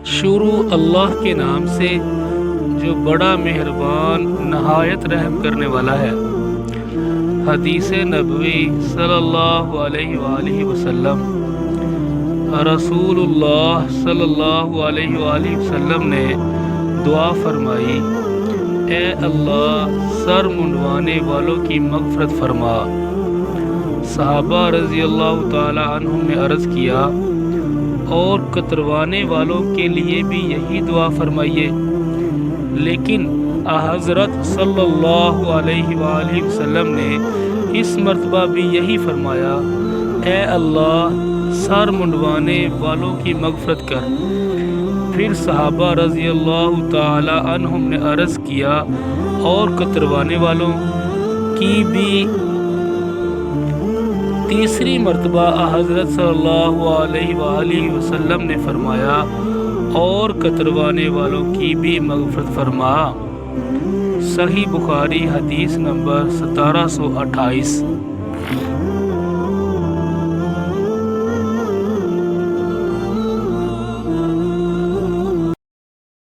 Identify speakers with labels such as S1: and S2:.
S1: شروع اللہ کے نام سے جو بڑا مہربان نہایت رحم کرنے والا ہے۔ حدیث نبوی صلی اللہ علیہ وآلہ وسلم۔ رسول اللہ صلی اللہ علیہ وآلہ وسلم نے دعا فرمائی، اے اللہ سر منڈوانے والوں کی مغفرت فرما۔ صحابہ رضی اللہ تعالی عنہم نے عرض کیا، اور کتروانے والوں کے لیے بھی یہی دعا فرمائیے، لیکن حضرت صلی اللہ علیہ وآلہ وسلم نے اس مرتبہ بھی یہی فرمایا، اے اللہ سر منڈوانے والوں کی مغفرت کر۔ پھر صحابہ رضی اللہ تعالی عنہم نے عرض کیا، اور کتروانے والوں کی بھی۔ تیسری مرتبہ حضرت صلی اللہ علیہ وآلہ وسلم نے فرمایا، اور کتروانے والوں کی بھی مغفرت فرما۔ صحیح بخاری حدیث نمبر 1728۔